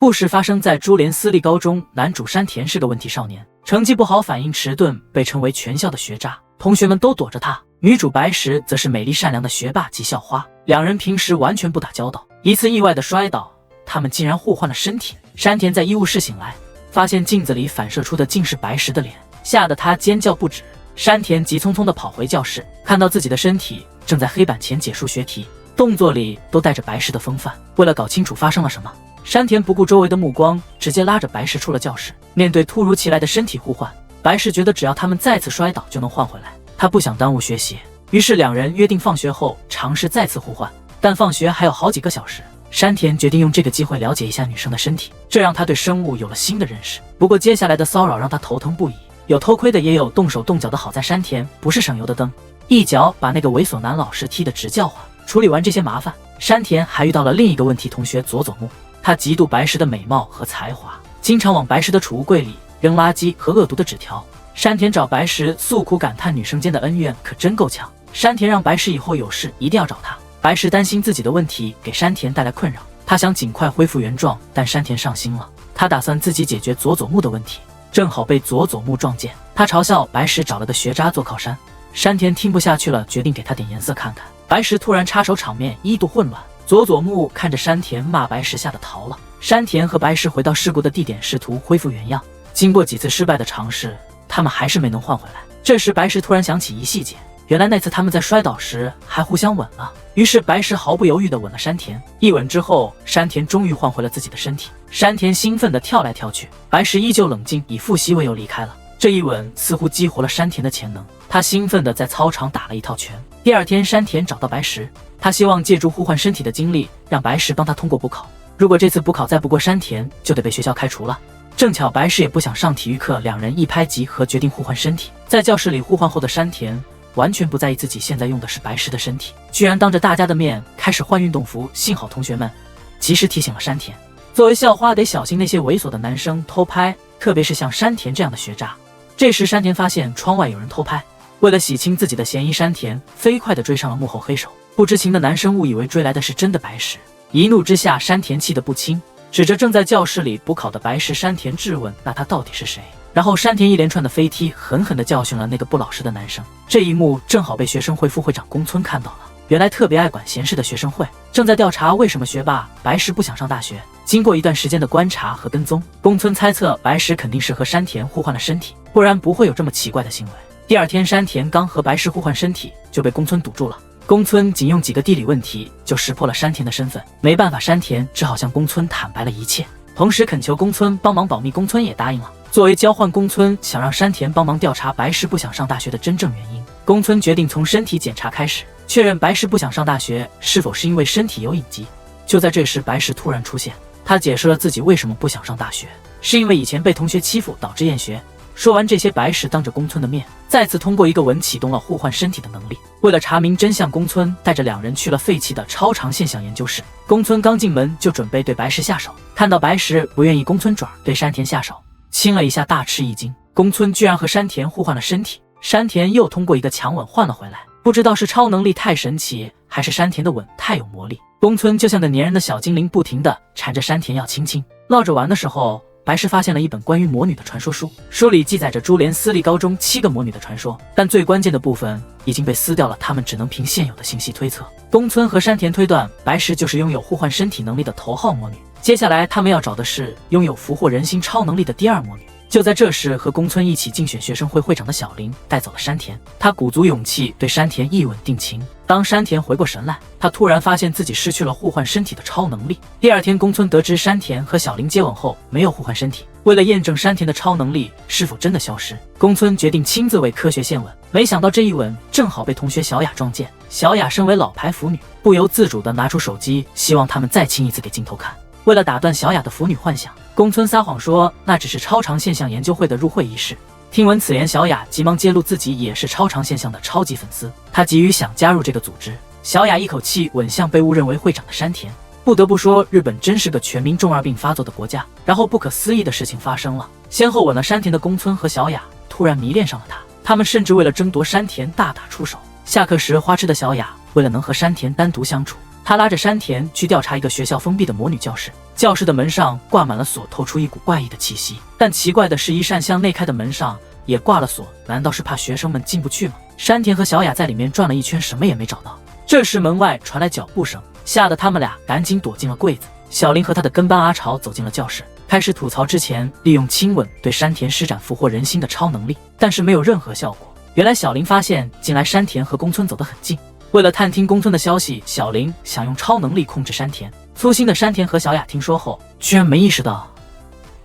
故事发生在珠联私立高中，男主山田是个问题少年，成绩不好，反应迟钝，被称为全校的学渣，同学们都躲着他。女主白石则是美丽善良的学霸及校花，两人平时完全不打交道。一次意外的摔倒，他们竟然互换了身体。山田在医务室醒来，发现镜子里反射出的竟是白石的脸，吓得他尖叫不止。山田急匆匆地跑回教室，看到自己的身体正在黑板前解数学题，动作里都带着白石的风范。为了搞清楚发生了什么，山田不顾周围的目光，直接拉着白石出了教室。面对突如其来的身体互换，白石觉得只要他们再次摔倒就能换回来，他不想耽误学习，于是两人约定放学后尝试再次互换。但放学还有好几个小时，山田决定用这个机会了解一下女生的身体，这让他对生物有了新的认识。不过接下来的骚扰让他头疼不已，有偷窥的也有动手动脚的，好在山田不是省油的灯，一脚把那个猥琐男老师踢得直叫唤。处理完这些麻烦，山田还遇到了另一个问题同学佐佐木。他嫉妒白石的美貌和才华，经常往白石的储物柜里扔垃圾和恶毒的纸条。山田找白石诉苦，感叹女生间的恩怨可真够呛。山田让白石以后有事一定要找他。白石担心自己的问题给山田带来困扰，他想尽快恢复原状，但山田上心了，他打算自己解决佐佐木的问题。正好被佐佐木撞见，他嘲笑白石找了个学渣做靠山。山田听不下去了，决定给他点颜色看看。白石突然插手，场面一度混乱。佐佐木看着山田骂白石，吓得逃了。山田和白石回到事故的地点，试图恢复原样。经过几次失败的尝试，他们还是没能换回来。这时白石突然想起一细节，原来那次他们在摔倒时还互相吻了。于是白石毫不犹豫地吻了山田。一吻之后，山田终于换回了自己的身体。山田兴奋地跳来跳去，白石依旧冷静，以复习为由离开了。这一吻似乎激活了山田的潜能，他兴奋地在操场打了一套拳。第二天，山田找到白石，他希望借助互换身体的经历，让白石帮他通过补考。如果这次补考再不过山田，就得被学校开除了。正巧白石也不想上体育课，两人一拍即合，决定互换身体。在教室里互换后的山田完全不在意自己现在用的是白石的身体，居然当着大家的面开始换运动服。幸好同学们及时提醒了山田，作为校花得小心那些猥琐的男生偷拍，特别是像山田这样的学渣。这时山田发现窗外有人偷拍，为了洗清自己的嫌疑，山田飞快地追上了幕后黑手。不知情的男生误以为追来的是真的白石，一怒之下山田气得不轻，指着正在教室里补考的白石，山田质问那他到底是谁。然后山田一连串的飞踢，狠狠地教训了那个不老实的男生。这一幕正好被学生会副会长宫村看到了。原来特别爱管闲事的学生会正在调查为什么学霸白石不想上大学。经过一段时间的观察和跟踪，宫村猜测白石肯定是和山田互换了身体，不然不会有这么奇怪的行为。第二天，山田刚和白石互换身体就被宫村堵住了。宫村仅用几个地理问题就识破了山田的身份，没办法，山田只好向宫村坦白了一切，同时恳求宫村帮忙保密。宫村也答应了。作为交换，宫村想让山田帮忙调查白石不想上大学的真正原因。宫村决定从身体检查开始，确认白石不想上大学是否是因为身体有隐疾。就在这时，白石突然出现，他解释了自己为什么不想上大学，是因为以前被同学欺负导致厌学。说完这些，白石当着宫村的面再次通过一个吻启动了互换身体的能力。为了查明真相，宫村带着两人去了废弃的超常现象研究室。宫村刚进门就准备对白石下手，看到白石不愿意，宫村转而对山田下手，亲了一下，大吃一惊，宫村居然和山田互换了身体。山田又通过一个强吻换了回来，不知道是超能力太神奇，还是山田的吻太有魔力，宫村就像个粘人的小精灵，不停地缠着山田要亲亲。闹着玩的时候，白石发现了一本关于魔女的传说书，书里记载着珠联私立高中7个魔女的传说，但最关键的部分已经被撕掉了，他们只能凭现有的信息推测。宫村和山田推断白石就是拥有互换身体能力的头号魔女，接下来他们要找的是拥有俘获人心超能力的第二魔女。就在这时，和宫村一起竞选学生会会长的小林带走了山田，他鼓足勇气对山田一吻定情。当山田回过神来，他突然发现自己失去了互换身体的超能力。第二天，宫村得知山田和小林接吻后没有互换身体，为了验证山田的超能力是否真的消失，宫村决定亲自为科学献吻。没想到这一吻正好被同学小雅撞见，小雅身为老牌腐女，不由自主地拿出手机，希望他们再亲一次给镜头看。为了打断小雅的腐女幻想，宫村撒谎说那只是超常现象研究会的入会仪式。听闻此言，小雅急忙揭露自己也是超常现象的超级粉丝，她急于想加入这个组织。小雅一口气吻向被误认为会长的山田。不得不说，日本真是个全民中二病发作的国家。然后不可思议的事情发生了，先后吻了山田的宫村和小雅突然迷恋上了他，他们甚至为了争夺山田大打出手。下课时花痴的小雅为了能和山田单独相处，他拉着山田去调查一个学校封闭的魔女教室，教室的门上挂满了锁，透出一股怪异的气息。但奇怪的是，一扇向内开的门上也挂了锁，难道是怕学生们进不去吗？山田和小雅在里面转了一圈，什么也没找到。这时门外传来脚步声，吓得他们俩赶紧躲进了柜子。小林和他的跟班阿朝走进了教室，开始吐槽之前利用亲吻对山田施展俘获人心的超能力，但是没有任何效果。原来小林发现近来山田和宫村走得很近，为了探听宫村的消息，小林想用超能力控制山田。粗心的山田和小雅听说后，居然没意识到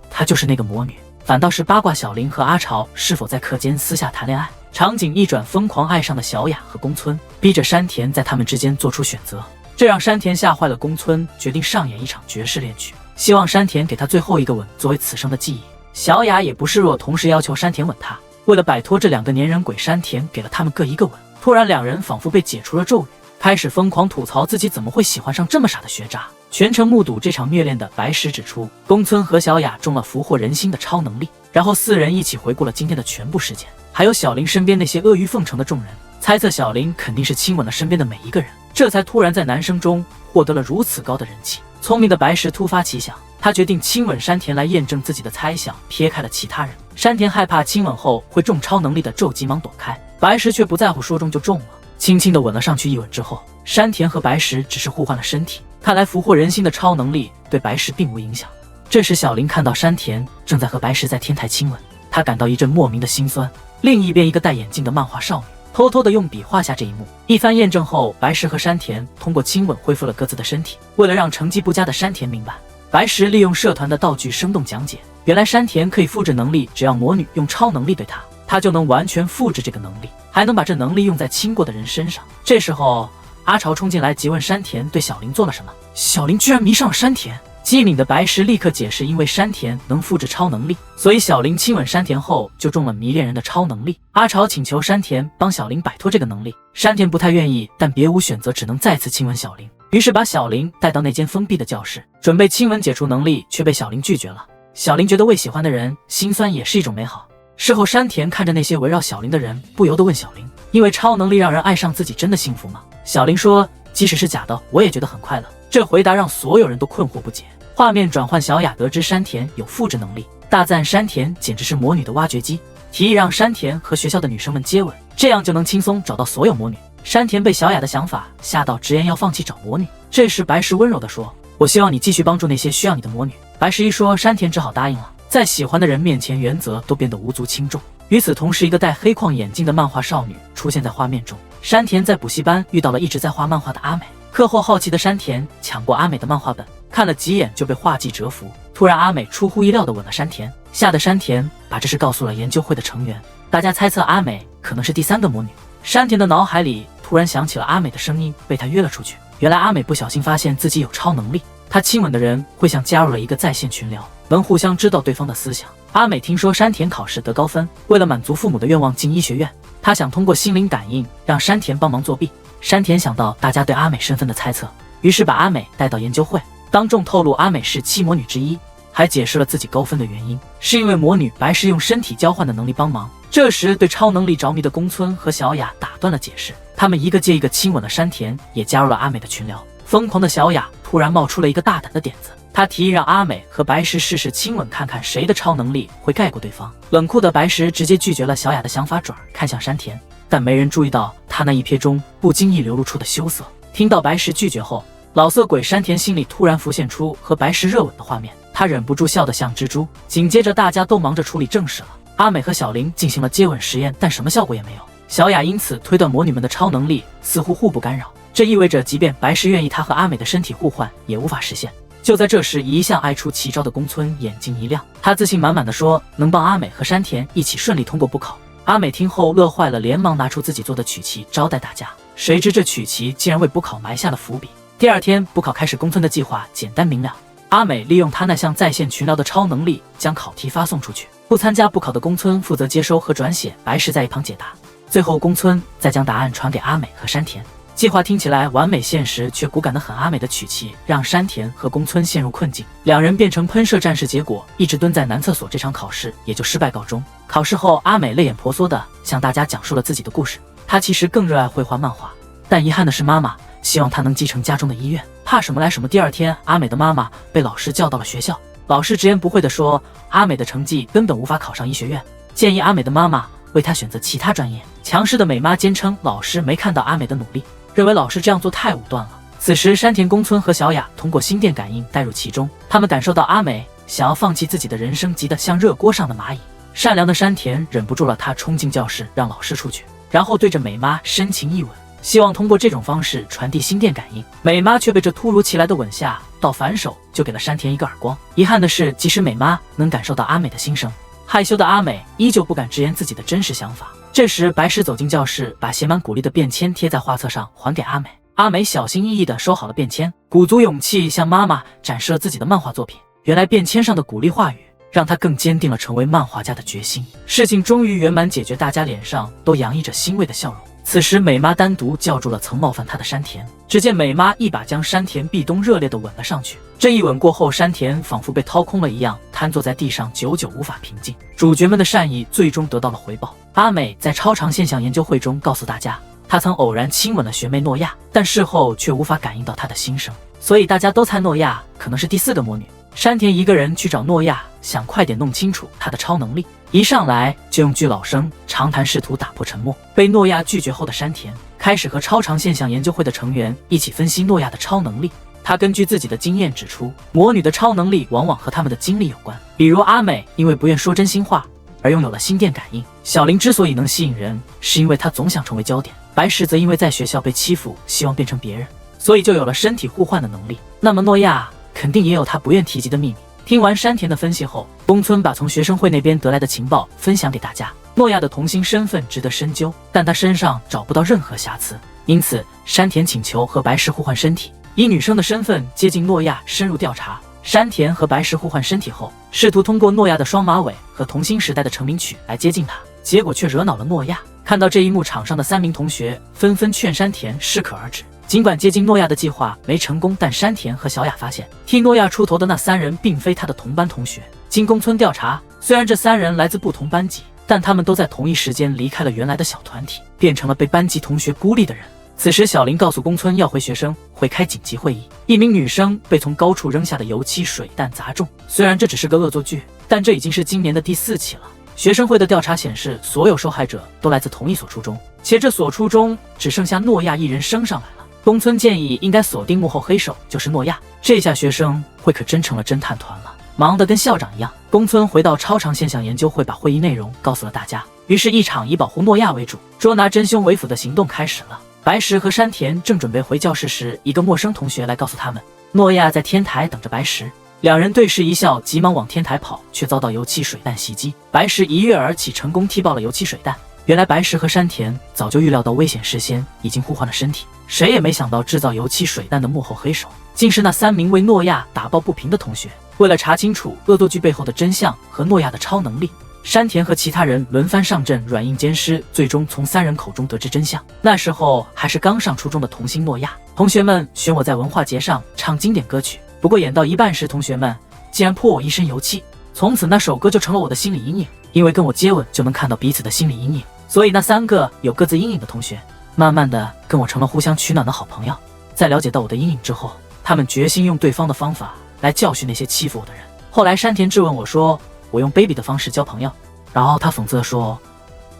她就是那个魔女，反倒是八卦小林和阿朝是否在课间私下谈恋爱。场景一转，疯狂爱上了小雅和宫村，逼着山田在他们之间做出选择。这让山田吓坏了，宫村决定上演一场绝世恋曲，希望山田给他最后一个吻作为此生的记忆。小雅也不示弱，同时要求山田吻她。为了摆脱这两个粘人鬼，山田给了他们各一个吻。突然两人仿佛被解除了咒语，开始疯狂吐槽自己怎么会喜欢上这么傻的学渣。全程目睹这场虐恋的白石指出，宫村和小雅中了俘获人心的超能力。然后四人一起回顾了今天的全部事件，还有小林身边那些阿谀奉承的众人，猜测小林肯定是亲吻了身边的每一个人，这才突然在男生中获得了如此高的人气。聪明的白石突发奇想，他决定亲吻山田来验证自己的猜想，撇开了其他人。山田害怕亲吻后会中超能力的咒，急忙躲开，白石却不在乎，说中就中了，轻轻地吻了上去。一吻之后，山田和白石只是互换了身体，看来俘获人心的超能力对白石并无影响。这时小林看到山田正在和白石在天台亲吻，他感到一阵莫名的心酸。另一边，一个戴眼镜的漫画少女偷偷地用笔画下这一幕。一番验证后，白石和山田通过亲吻恢复了各自的身体。为了让成绩不佳的山田明白，白石利用社团的道具生动讲解，原来山田可以复制能力，只要魔女用超能力对他就能完全复制这个能力，还能把这能力用在亲过的人身上。这时候阿朝冲进来急问山田对小林做了什么，小林居然迷上了山田。机灵的白石立刻解释，因为山田能复制超能力，所以小林亲吻山田后就中了迷恋人的超能力。阿朝请求山田帮小林摆脱这个能力，山田不太愿意，但别无选择，只能再次亲吻小林。于是把小林带到那间封闭的教室，准备亲吻解除能力，却被小林拒绝了。小林觉得为喜欢的人心酸也是一种美好。事后山田看着那些围绕小林的人，不由得问小林，因为超能力让人爱上自己真的幸福吗？小林说，即使是假的，我也觉得很快乐。这回答让所有人都困惑不解。画面转换，小雅得知山田有复制能力，大赞山田简直是魔女的挖掘机，提议让山田和学校的女生们接吻，这样就能轻松找到所有魔女。山田被小雅的想法吓到，直言要放弃找魔女。这时白石温柔地说，我希望你继续帮助那些需要你的魔女。白石一说，山田只好答应了。在喜欢的人面前，原则都变得无足轻重。与此同时，一个戴黑框眼镜的漫画少女出现在画面中。山田在补习班遇到了一直在画漫画的阿美，课后好奇的山田抢过阿美的漫画本，看了几眼就被画技折服。突然阿美出乎意料地吻了山田，吓得山田把这事告诉了研究会的成员，大家猜测阿美可能是第三个魔女。山田的脑海里突然响起了阿美的声音，被他约了出去。原来阿美不小心发现自己有超能力，她亲吻的人会像加入了一个在线群聊，能互相知道对方的思想。阿美听说山田考试得高分，为了满足父母的愿望进医学院，她想通过心灵感应让山田帮忙作弊。山田想到大家对阿美身份的猜测，于是把阿美带到研究会，当众透露阿美是七魔女之一，还解释了自己高分的原因，是因为魔女白石用身体交换的能力帮忙。这时对超能力着迷的宫村和小雅打断了解释，他们一个接一个亲吻了山田，也加入了阿美的群聊。疯狂的小雅突然冒出了一个大胆的点子，她提议让阿美和白石试试亲吻，看看谁的超能力会盖过对方。冷酷的白石直接拒绝了小雅的想法，转而看向山田，但没人注意到他那一瞥中不经意流露出的羞涩。听到白石拒绝后，老色鬼山田心里突然浮现出和白石热吻的画面，他忍不住笑得像蜘蛛。紧接着大家都忙着处理正事了，阿美和小林进行了接吻实验，但什么效果也没有。小雅因此推断魔女们的超能力似乎互不干扰，这意味着即便白石愿意她和阿美的身体互换，也无法实现。就在这时，一向爱出奇招的宫村眼睛一亮，他自信满满的说能帮阿美和山田一起顺利通过补考。阿美听后乐坏了，连忙拿出自己做的曲奇招待大家，谁知这曲奇竟然为补考埋下了伏笔。第二天补考开始，宫村的计划简单明了，阿美利用她那项在线群聊的超能力将考题发送出去，不参加补考的宫村负责接收和转写，白石在一旁解答，最后宫村再将答案传给阿美和山田。计划听起来完美，现实却骨感得很。阿美的曲奇让山田和宫村陷入困境，两人变成喷射战士，结果一直蹲在男厕所，这场考试也就失败告终。考试后，阿美泪眼婆娑地向大家讲述了自己的故事，她其实更热爱绘画漫画，但遗憾的是妈妈希望她能继承家中的医院。怕什么来什么，第二天阿美的妈妈被老师叫到了学校，老师直言不讳地说阿美的成绩根本无法考上医学院，建议阿美的妈妈为她选择其他专业。强势的美妈坚称老师没看到阿美的努力，认为老师这样做太武断了。此时山田宫村和小雅通过心电感应带入其中，他们感受到阿美想要放弃自己的人生，急得像热锅上的蚂蚁。善良的山田忍不住了，他冲进教室让老师出去，然后对着美妈深情一吻，希望通过这种方式传递心电感应。美妈却被这突如其来的吻吓到，反手就给了山田一个耳光。遗憾的是，即使美妈能感受到阿美的心声，害羞的阿美依旧不敢直言自己的真实想法。这时白石走进教室，把写满鼓励的便签贴在画册上还给阿美。阿美小心翼翼地收好了便签，鼓足勇气向妈妈展示了自己的漫画作品。原来便签上的鼓励话语让她更坚定了成为漫画家的决心。事情终于圆满解决，大家脸上都洋溢着欣慰的笑容。此时美妈单独叫住了曾冒犯她的山田，只见美妈一把将山田壁咚热烈地吻了上去。这一吻过后，山田仿佛被掏空了一样，瘫坐在地上，久久无法平静。主角们的善意最终得到了回报。阿美在超常现象研究会中告诉大家，她曾偶然亲吻了学妹诺亚，但事后却无法感应到她的心声，所以大家都猜诺亚可能是第4个魔女。山田一个人去找诺亚，想快点弄清楚她的超能力，一上来就用句老生常谈试图打破沉默。被诺亚拒绝后的山田开始和超常现象研究会的成员一起分析诺亚的超能力。他根据自己的经验指出，魔女的超能力往往和她们的经历有关，比如阿美因为不愿说真心话而拥有了心电感应，小林之所以能吸引人，是因为她总想成为焦点，白石则因为在学校被欺负，希望变成别人，所以就有了身体互换的能力。那么诺亚肯定也有他不愿提及的秘密。听完山田的分析后，宫村把从学生会那边得来的情报分享给大家。诺亚的童星身份值得深究，但他身上找不到任何瑕疵，因此山田请求和白石互换身体，以女生的身份接近诺亚，深入调查。山田和白石互换身体后，试图通过诺亚的双马尾和童星时代的成名曲来接近他，结果却惹恼了诺亚。看到这一幕，场上的3名同学纷纷劝山田适可而止。尽管接近诺亚的计划没成功，但山田和小雅发现替诺亚出头的那3人并非他的同班同学。经宫村调查，虽然这3人来自不同班级，但他们都在同一时间离开了原来的小团体，变成了被班级同学孤立的人。此时小林告诉宫村要回学生会开紧急会议，一名女生被从高处扔下的油漆水弹砸中。虽然这只是个恶作剧，但这已经是今年的第4起了。学生会的调查显示，所有受害者都来自同一所初中，且这所初中只剩下诺亚一人升上来了。宫村建议应该锁定幕后黑手就是诺亚，这下学生会可真成了侦探团了，忙得跟校长一样。宫村回到超常现象研究会，把会议内容告诉了大家。于是，一场以保护诺亚为主、捉拿真凶为辅的行动开始了。白石和山田正准备回教室时，一个陌生同学来告诉他们，诺亚在天台等着白石。两人对视一笑，急忙往天台跑，却遭到油漆水弹袭击。白石一跃而起，成功踢爆了油漆水弹。原来白石和山田早就预料到危险，事先已经互换了身体，谁也没想到制造油漆水弹的幕后黑手竟是那3名为诺亚打抱不平的同学。为了查清楚恶作剧背后的真相和诺亚的超能力，山田和其他人轮番上阵软硬兼施，最终从3人口中得知真相。那时候还是刚上初中的童星诺亚，同学们选我在文化节上唱经典歌曲，不过演到一半时，同学们竟然泼我一身油漆，从此那首歌就成了我的心理阴影。因为跟我接吻就能看到彼此的心理阴影，所以那3个有各自阴影的同学慢慢的跟我成了互相取暖的好朋友。在了解到我的阴影之后，他们决心用对方的方法来教训那些欺负我的人。后来山田质问我说，我用卑鄙的方式交朋友，然后他讽刺地说，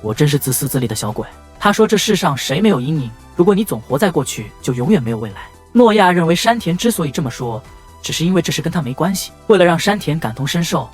我真是自私自利的小鬼。他说这世上谁没有阴影，如果你总活在过去，就永远没有未来。诺亚认为山田之所以这么说，只是因为这事跟他没关系。为了让山田感同身受，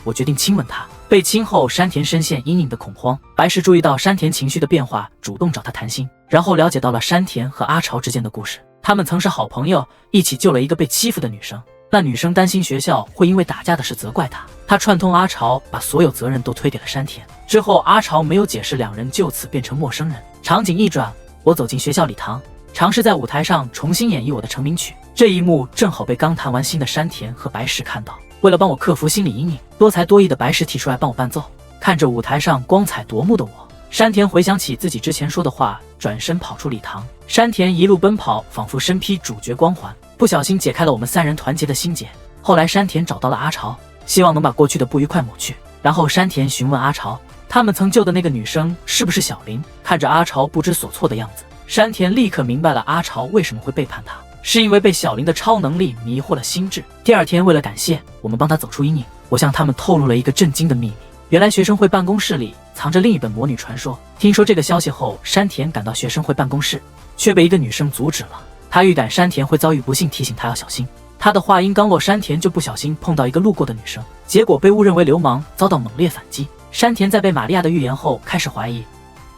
我决定亲吻他。被亲后，山田深陷阴影的恐慌。白石注意到山田情绪的变化，主动找他谈心，然后了解到了山田和阿朝之间的故事。他们曾是好朋友，一起救了一个被欺负的女生。那女生担心学校会因为打架的事责怪她，她串通阿朝，把所有责任都推给了山田。之后阿朝没有解释，2人就此变成陌生人。场景一转，我走进学校礼堂，尝试在舞台上重新演绎我的成名曲。这一幕正好被刚谈完心的山田和白石看到。为了帮我克服心理阴影，多才多艺的白石提出来帮我伴奏。看着舞台上光彩夺目的我，山田回想起自己之前说的话，转身跑出礼堂。山田一路奔跑，仿佛身披主角光环，不小心解开了我们3人团结的心结。后来山田找到了阿朝，希望能把过去的不愉快抹去。然后山田询问阿朝，他们曾救的那个女生是不是小林？看着阿朝不知所措的样子，山田立刻明白了阿朝为什么会背叛他，是因为被小林的超能力迷惑了心智。第二天，为了感谢我们帮他走出阴影，我向他们透露了一个震惊的秘密。原来学生会办公室里藏着另一本魔女传说。听说这个消息后，山田赶到学生会办公室，却被一个女生阻止了。他预感山田会遭遇不幸，提醒他要小心。他的话音刚落，山田就不小心碰到一个路过的女生，结果被误认为流氓，遭到猛烈反击。山田在被玛利亚的预言后，开始怀疑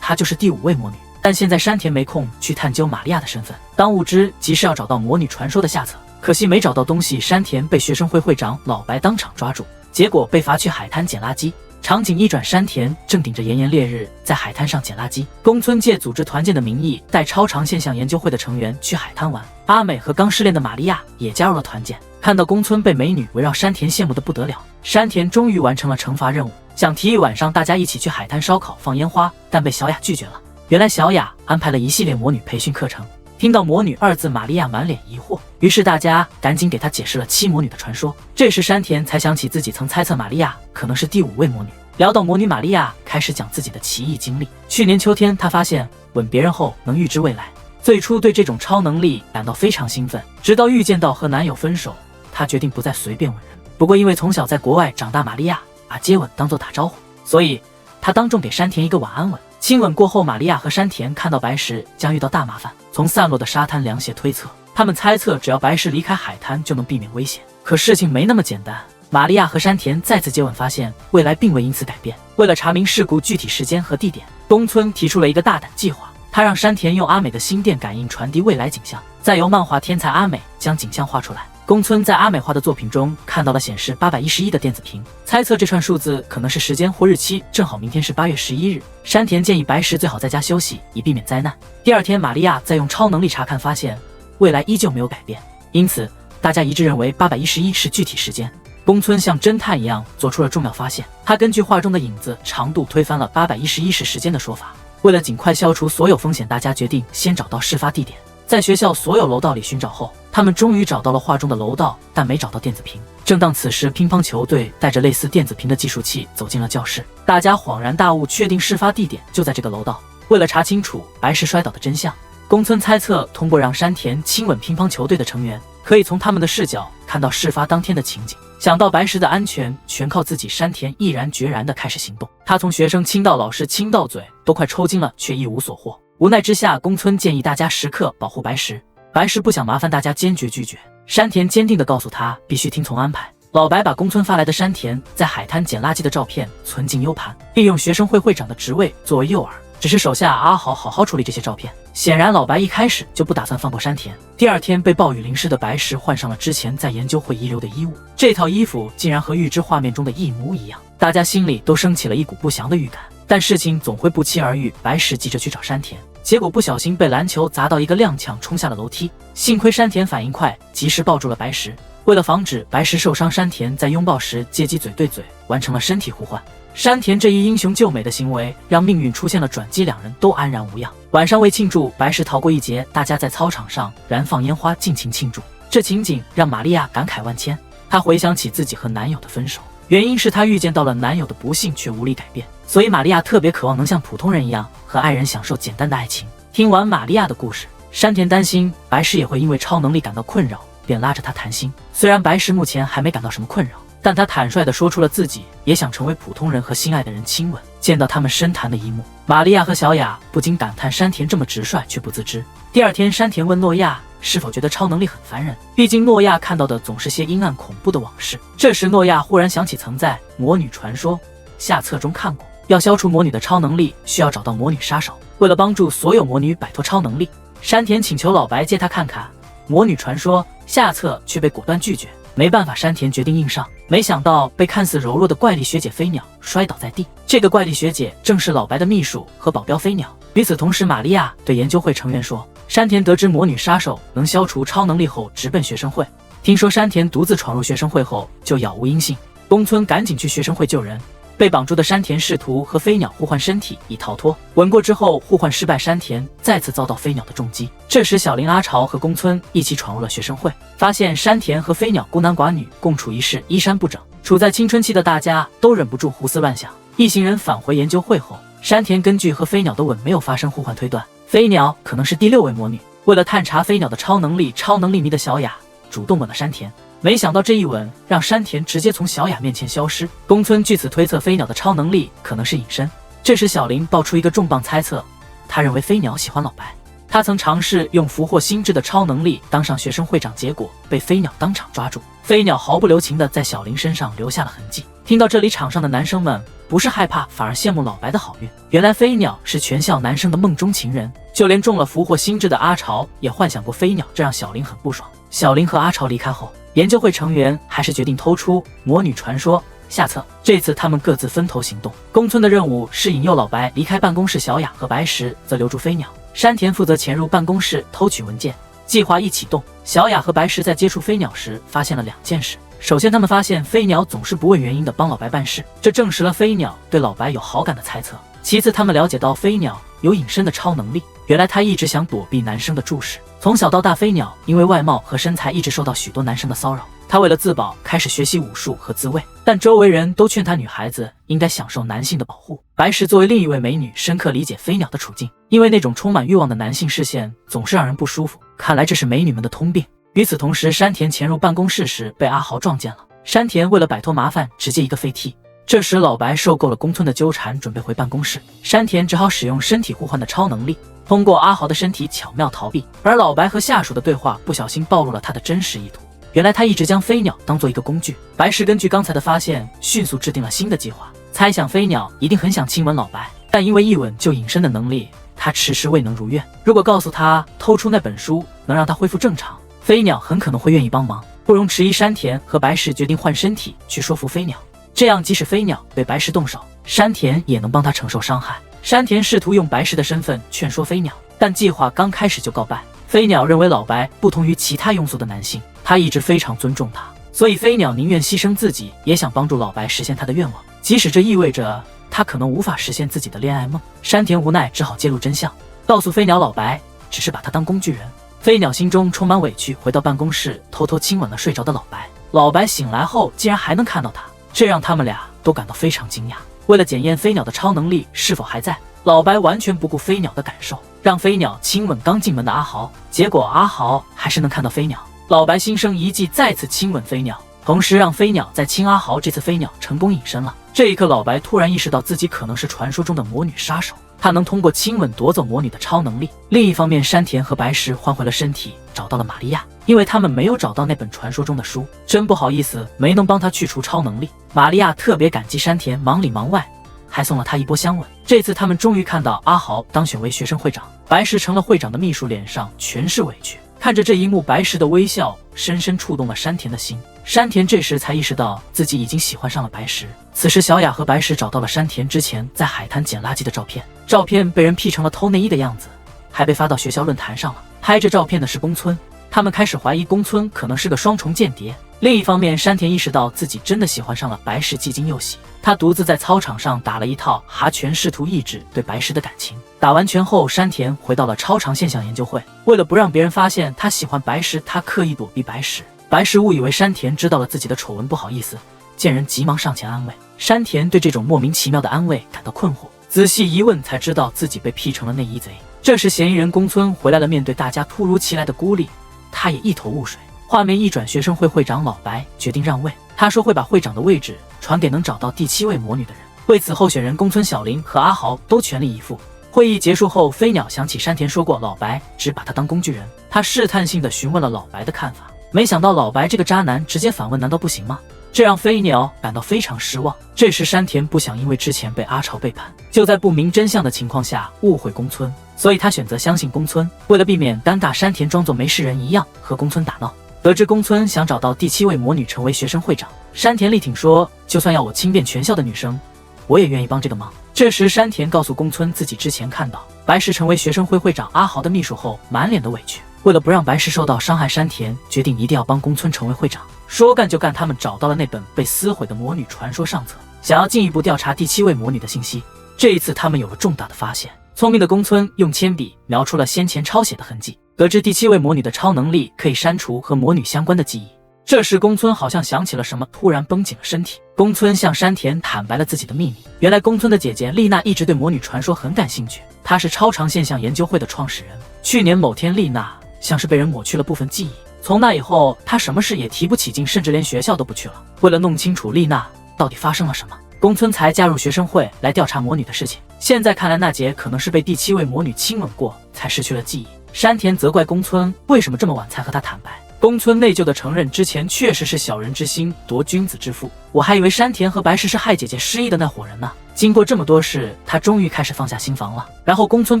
她就是第5位魔女。但现在山田没空去探究玛利亚的身份，当务之急是要找到魔女传说的下册。可惜没找到东西，山田被学生会会长老白当场抓住，结果被罚去海滩捡垃圾。场景一转，山田正顶着炎炎烈日在海滩上捡垃圾。宫村借组织团建的名义，带超长现象研究会的成员去海滩玩。阿美和刚失恋的玛利亚也加入了团建。看到宫村被美女围绕，山田羡慕的不得了。山田终于完成了惩罚任务，想提议晚上大家一起去海滩烧烤放烟花，但被小雅拒绝了。原来小雅安排了一系列魔女培训课程。听到魔女2字，玛利亚满脸疑惑，于是大家赶紧给她解释了7魔女的传说。这时山田才想起自己曾猜测玛利亚可能是第5位魔女。聊到魔女，玛利亚开始讲自己的奇异经历。去年秋天，她发现吻别人后能预知未来，最初对这种超能力感到非常兴奋，直到预见到和男友分手，她决定不再随便吻人。不过因为从小在国外长大，玛利亚把接吻当作打招呼，所以她当众给山田一个晚安吻。亲吻过后，玛利亚和山田看到白石将遇到大麻烦，从散落的沙滩凉鞋推测，他们猜测只要白石离开海滩就能避免危险。可事情没那么简单，玛利亚和山田再次接吻，发现未来并未因此改变。为了查明事故具体时间和地点，宫村提出了一个大胆计划，他让山田用阿美的心电感应传递未来景象，再由漫画天才阿美将景象画出来。宫村在阿美画的作品中看到了显示811的电子屏，猜测这串数字可能是时间或日期，正好明天是8月11日。山田建议白石最好在家休息，以避免灾难。第二天，玛利亚再用超能力查看，发现未来依旧没有改变，因此大家一致认为811是具体时间。宫村像侦探一样做出了重要发现，他根据画中的影子长度推翻了811是时间的说法。为了尽快消除所有风险，大家决定先找到事发地点。在学校所有楼道里寻找后，他们终于找到了画中的楼道，但没找到电子屏。正当此时，乒乓球队带着类似电子屏的计数器走进了教室，大家恍然大悟，确定事发地点就在这个楼道。为了查清楚白石摔倒的真相，宫村猜测通过让山田亲吻乒乓球队的成员，可以从他们的视角看到事发当天的情景。想到白石的安全全靠自己，山田毅然决然地开始行动。他从学生亲到老师亲到嘴，都快抽筋了，却一无所获。无奈之下，宫村建议大家时刻保护白石。白石不想麻烦大家，坚决拒绝。山田坚定地告诉他必须听从安排。老白把宫村发来的山田在海滩捡垃圾的照片存进 U 盘，利用学生会会长的职位作为诱饵，只是手下阿豪好好处理这些照片。显然老白一开始就不打算放过山田。第二天，被暴雨淋湿的白石换上了之前在研究会遗留的衣物，这套衣服竟然和预知画面中的一模一样，大家心里都升起了一股不祥的预感。但事情总会不期而遇，白石急着去找山田，结果不小心被篮球砸到，一个踉跄冲下了楼梯。幸亏山田反应快，及时抱住了白石。为了防止白石受伤，山田在拥抱时借机嘴对嘴，完成了身体互换。山田这一英雄救美的行为让命运出现了转机，两人都安然无恙。晚上为庆祝白石逃过一劫，大家在操场上燃放烟花尽情庆祝。这情景让玛利亚感慨万千，她回想起自己和男友的分手，原因是她预见到了男友的不幸，却无力改变，所以玛利亚特别渴望能像普通人一样和爱人享受简单的爱情。听完玛利亚的故事，山田担心白石也会因为超能力感到困扰，便拉着她谈心。虽然白石目前还没感到什么困扰，但他坦率地说出了自己也想成为普通人，和心爱的人亲吻。见到他们深谈的一幕，玛利亚和小雅不禁感叹山田这么直率却不自知。第二天，山田问诺亚是否觉得超能力很烦人，毕竟诺亚看到的总是些阴暗恐怖的往事。这时诺亚忽然想起曾在《魔女传说》下册中看过，要消除魔女的超能力，需要找到魔女杀手。为了帮助所有魔女摆脱超能力，山田请求老白借他看看《魔女传说》下册，却被果断拒绝。没办法，山田决定硬上，没想到被看似柔弱的怪力学姐飞鸟摔倒在地。这个怪力学姐正是老白的秘书和保镖飞鸟。与此同时，玛利亚对研究会成员说，山田得知魔女杀手能消除超能力后，直奔学生会。听说山田独自闯入学生会后就杳无音信，宫村赶紧去学生会救人。被绑住的山田试图和飞鸟互换身体以逃脱，吻过之后互换失败，山田再次遭到飞鸟的重击。这时小林、阿朝和宫村一起闯入了学生会，发现山田和飞鸟孤男寡女共处一室，衣衫不整。处在青春期的大家都忍不住胡思乱想。一行人返回研究会后，山田根据和飞鸟的吻没有发生互换推断，飞鸟可能是第6位魔女。为了探查飞鸟的超能力迷的小雅主动吻了山田，没想到这一吻让山田直接从小雅面前消失。宫村据此推测飞鸟的超能力可能是隐身。这时小林爆出一个重磅猜测，他认为飞鸟喜欢老白。他曾尝试用俘获心智的超能力当上学生会长，结果被飞鸟当场抓住。飞鸟毫不留情地在小林身上留下了痕迹。听到这里，场上的男生们不是害怕，反而羡慕老白的好运。原来飞鸟是全校男生的梦中情人，就连中了俘获心智的阿潮也幻想过飞鸟，这让小林很不爽。小林和阿潮离开后，研究会成员还是决定偷出魔女传说下册。这次他们各自分头行动。宫村的任务是引诱老白离开办公室，小雅和白石则留住飞鸟。山田负责潜入办公室偷取文件。计划一启动，小雅和白石在接触飞鸟时发现了2件事。首先，他们发现飞鸟总是不问原因的帮老白办事，这证实了飞鸟对老白有好感的猜测。其次，他们了解到飞鸟有隐身的超能力，原来他一直想躲避男生的注视。从小到大，飞鸟因为外貌和身材一直受到许多男生的骚扰。他为了自保，开始学习武术和自卫，但周围人都劝他女孩子应该享受男性的保护。白石作为另一位美女，深刻理解飞鸟的处境，因为那种充满欲望的男性视线总是让人不舒服。看来这是美女们的通病。与此同时，山田潜入办公室时被阿豪撞见了。山田为了摆脱麻烦，直接一个飞踢。这时老白受够了宫村的纠缠，准备回办公室。山田只好使用身体互换的超能力，通过阿豪的身体巧妙逃避。而老白和下属的对话不小心暴露了他的真实意图。原来他一直将飞鸟当做一个工具。白石根据刚才的发现，迅速制定了新的计划，猜想飞鸟一定很想亲吻老白，但因为一吻就隐身的能力，他迟迟未能如愿。如果告诉他偷出那本书能让他恢复正常，飞鸟很可能会愿意帮忙。不容迟疑，山田和白石决定换身体去说服飞鸟，这样即使飞鸟对白石动手，山田也能帮他承受伤害。山田试图用白石的身份劝说飞鸟，但计划刚开始就告败。飞鸟认为老白不同于其他庸俗的男性，他一直非常尊重他，所以飞鸟宁愿牺牲自己，也想帮助老白实现他的愿望，即使这意味着他可能无法实现自己的恋爱梦。山田无奈只好揭露真相，告诉飞鸟老白只是把他当工具人。飞鸟心中充满委屈，回到办公室偷偷亲吻了睡着的老白。老白醒来后竟然还能看到他，这让他们俩都感到非常惊讶。为了检验飞鸟的超能力是否还在，老白完全不顾飞鸟的感受，让飞鸟亲吻刚进门的阿豪，结果阿豪还是能看到飞鸟。老白心生一计，再次亲吻飞鸟，同时让飞鸟再亲阿豪。这次飞鸟成功隐身了。这一刻，老白突然意识到自己可能是传说中的魔女杀手，他能通过亲吻夺走魔女的超能力。另一方面，山田和白石换回了身体，找到了玛利亚，因为他们没有找到那本传说中的书，真不好意思没能帮他去除超能力。玛利亚特别感激山田忙里忙外，还送了他一波香吻。这次他们终于看到阿豪当选为学生会长，白石成了会长的秘书，脸上全是委屈。看着这一幕，白石的微笑深深触动了山田的心。山田这时才意识到自己已经喜欢上了白石。此时小雅和白石找到了山田之前在海滩捡垃圾的照片，照片被人 P 成了偷内衣的样子，还被发到学校论坛上了。拍着照片的是宫村，他们开始怀疑宫村可能是个双重间谍。另一方面，山田意识到自己真的喜欢上了白石，既惊又喜。他独自在操场上打了一套哈拳，试图抑制对白石的感情。打完拳后，山田回到了超常现象研究会，为了不让别人发现他喜欢白石，他刻意躲避白石。白石误以为山田知道了自己的丑闻，不好意思，见人急忙上前安慰。山田对这种莫名其妙的安慰感到困惑，仔细一问才知道自己被 P 成了内衣贼。这时嫌疑人宫村回来了，面对大家突如其来的孤立，他也一头雾水。画面一转，学生会会长老白决定让位，他说会把会长的位置传给能找到第7位魔女的人。为此，候选人宫村小林和阿豪都全力以赴。会议结束后，飞鸟想起山田说过老白只把他当工具人，他试探性地询问了老白的看法，没想到老白这个渣男直接反问难道不行吗？这让飞鸟感到非常失望。这时山田不想因为之前被阿潮背叛，就在不明真相的情况下误会宫村，所以他选择相信宫村。为了避免尴尬，山田装作没事人一样和宫村打闹。得知宫村想找到第7位魔女成为学生会长，山田力挺说就算要我亲遍全校的女生，我也愿意帮这个忙。这时山田告诉宫村自己之前看到白石成为学生会会长阿豪的秘书后满脸的委屈，为了不让白石受到伤害，山田决定一定要帮宫村成为会长。说干就干，他们找到了那本被撕毁的魔女传说上册，想要进一步调查第7位魔女的信息。这一次他们有了重大的发现，聪明的宫村用铅笔描出了先前抄写的痕迹，得知第7位魔女的超能力可以删除和魔女相关的记忆。这时宫村好像想起了什么，突然绷紧了身体。宫村向山田坦白了自己的秘密，原来宫村的姐姐丽娜一直对魔女传说很感兴趣，她是超常现象研究会的创始人。去年某天，丽娜像是被人抹去了部分记忆，从那以后她什么事也提不起劲，甚至连学校都不去了。为了弄清楚丽娜到底发生了什么，宫村才加入学生会来调查魔女的事情。现在看来，那姐可能是被第7位魔女亲吻过，才失去了记忆。山田责怪宫村为什么这么晚才和他坦白。宫村内疚地承认，之前确实是小人之心夺君子之腹，我还以为山田和白石是害姐姐失忆的那伙人呢。经过这么多事，他终于开始放下心防了。然后宫村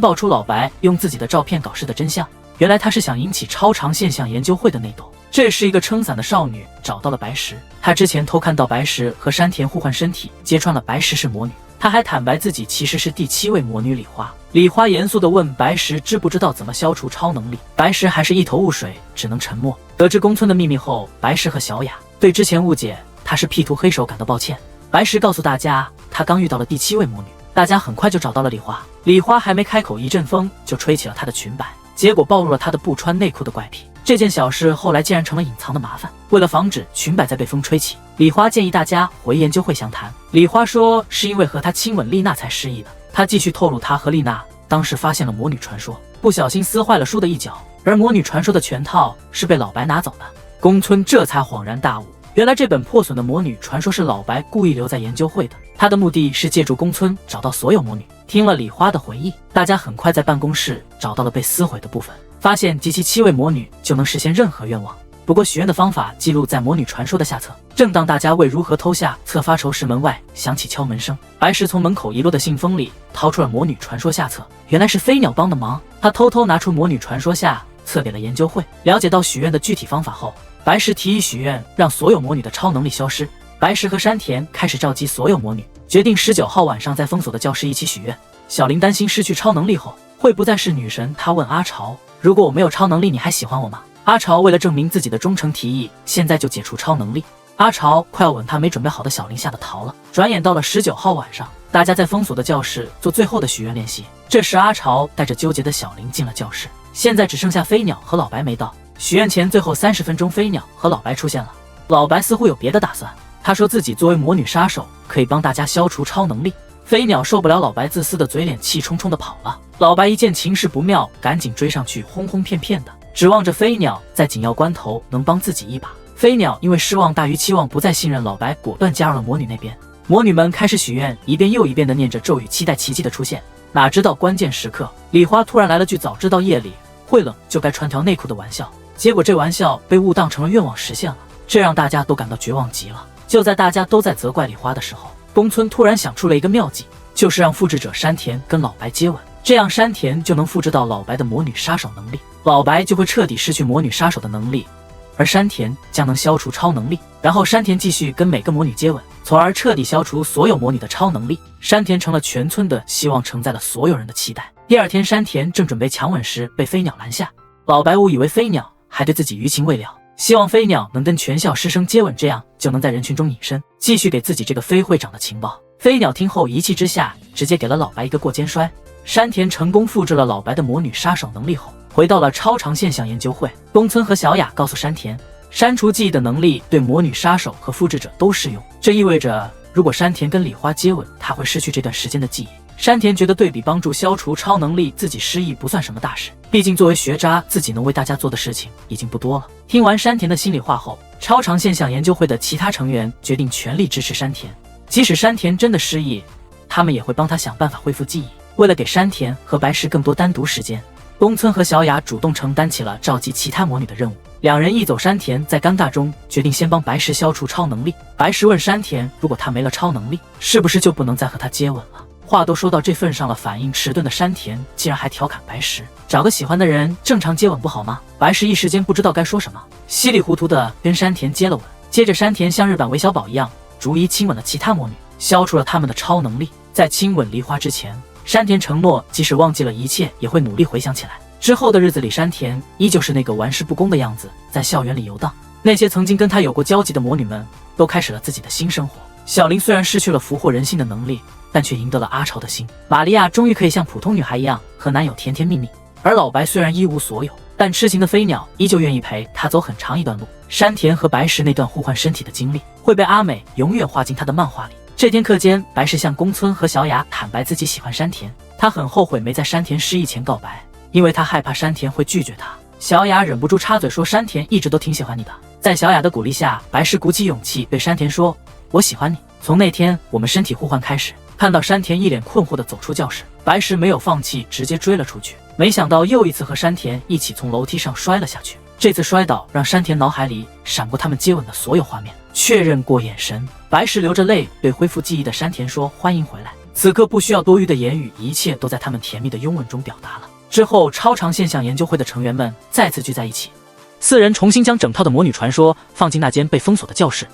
爆出老白用自己的照片搞事的真相，原来他是想引起超常现象研究会的内斗。这时一个撑伞的少女找到了白石，她之前偷看到白石和山田互换身体，揭穿了白石是魔女。她还坦白自己其实是第7位魔女李花。李花严肃地问白石知不知道怎么消除超能力，白石还是一头雾水，只能沉默。得知宫村的秘密后，白石和小雅对之前误解她是 P 图黑手感到抱歉。白石告诉大家，他刚遇到了第7位魔女，大家很快就找到了李花。李花还没开口，一阵风就吹起了她的裙摆，结果暴露了她的不穿内裤的怪癖。这件小事后来竟然成了隐藏的麻烦。为了防止裙摆再被风吹起，李花建议大家回研究会详谈。李花说是因为和他亲吻丽娜才失忆的。他继续透露，他和丽娜当时发现了魔女传说，不小心撕坏了书的一角，而魔女传说的全套是被老白拿走的。宫村这才恍然大悟，原来这本破损的魔女传说是老白故意留在研究会的，他的目的是借助宫村找到所有魔女。听了李花的回忆，大家很快在办公室找到了被撕毁的部分，发现集齐7位魔女就能实现任何愿望。不过许愿的方法记录在魔女传说的下册。正当大家为如何偷下册发愁时，门外响起敲门声。白石从门口遗落的信封里掏出了魔女传说下册，原来是飞鸟帮的忙。他偷偷拿出魔女传说下册给了研究会。了解到许愿的具体方法后，白石提议许愿让所有魔女的超能力消失。白石和山田开始召集所有魔女，决定19号晚上在封锁的教室一起许愿。小林担心失去超能力后会不再是女神，她问阿潮，如果我没有超能力，你还喜欢我吗？阿潮为了证明自己的忠诚，提议现在就解除超能力。阿潮快要吻他没准备好的小林，吓得逃了。转眼到了19号晚上，大家在封锁的教室做最后的许愿练习。这时阿潮带着纠结的小林进了教室，现在只剩下飞鸟和老白没到。许愿前最后30分钟，飞鸟和老白出现了。老白似乎有别的打算，他说自己作为魔女杀手可以帮大家消除超能力。飞鸟受不了老白自私的嘴脸，气冲冲地跑了。老白一见情势不妙，赶紧追上去，轰轰骗骗的指望着飞鸟在紧要关头能帮自己一把。飞鸟因为失望大于期望，不再信任老白，果断加入了魔女那边。魔女们开始许愿，一遍又一遍地念着咒语，期待奇迹的出现。哪知道关键时刻，李花突然来了句早知道夜里会冷就该穿条内裤的玩笑，结果这玩笑被误当成了愿望实现了，这让大家都感到绝望极了。就在大家都在责怪李花的时候，宫村突然想出了一个妙计，就是让复制者山田跟老白接吻，这样山田就能复制到老白的魔女杀手能力，老白就会彻底失去魔女杀手的能力，而山田将能消除超能力。然后山田继续跟每个魔女接吻，从而彻底消除所有魔女的超能力。山田成了全村的希望，承载了所有人的期待。第二天，山田正准备强吻时被飞鸟拦下，老白误以为飞鸟还对自己余情未了，希望飞鸟能跟全校师生接吻，这样就能在人群中隐身，继续给自己这个飞会长的情报。飞鸟听后一气之下，直接给了老白一个过肩摔。山田成功复制了老白的魔女杀手能力后，回到了超常现象研究会。宫村和小雅告诉山田，删除记忆的能力对魔女杀手和复制者都适用，这意味着如果山田跟李花接吻，他会失去这段时间的记忆。山田觉得对比帮助消除超能力，自己失忆不算什么大事，毕竟作为学渣，自己能为大家做的事情已经不多了。听完山田的心里话后，超常现象研究会的其他成员决定全力支持山田，即使山田真的失忆，他们也会帮他想办法恢复记忆。为了给山田和白石更多单独时间，宫村和小雅主动承担起了召集其他魔女的任务。两人一走，山田在尴尬中决定先帮白石消除超能力。白石问山田，如果他没了超能力，是不是就不能再和他接吻了？话都说到这份上了，反应迟钝的山田竟然还调侃白石，找个喜欢的人正常接吻不好吗？白石一时间不知道该说什么，稀里糊涂的跟山田接了吻。接着山田像日版韦小宝一样逐一亲吻了其他魔女，消除了他们的超能力。在亲吻梨花之前，山田承诺即使忘记了一切也会努力回想起来。之后的日子里，山田依旧是那个玩世不恭的样子，在校园里游荡。那些曾经跟他有过交集的魔女们都开始了自己的新生活。小林虽然失去了俘获人心的能力，但却赢得了阿潮的心。玛利亚终于可以像普通女孩一样和男友甜甜蜜蜜。而老白虽然一无所有，但痴情的飞鸟依旧愿意陪他走很长一段路。山田和白石那段互换身体的经历，会被阿美永远画进他的漫画里。这天课间，白石向宫村和小雅坦白自己喜欢山田，他很后悔没在山田失忆前告白，因为他害怕山田会拒绝他。小雅忍不住插嘴说，山田一直都挺喜欢你的。在小雅的鼓励下，白石鼓起勇气对山田说，我喜欢你。从那天我们身体互换开始。看到山田一脸困惑地走出教室，白石没有放弃，直接追了出去。没想到又一次和山田一起从楼梯上摔了下去。这次摔倒让山田脑海里闪过他们接吻的所有画面，确认过眼神，白石流着泪对恢复记忆的山田说，欢迎回来。此刻不需要多余的言语，一切都在他们甜蜜的拥吻中表达了。之后超长现象研究会的成员们再次聚在一起，4人重新将整套的魔女传说放进那间被封锁的教室，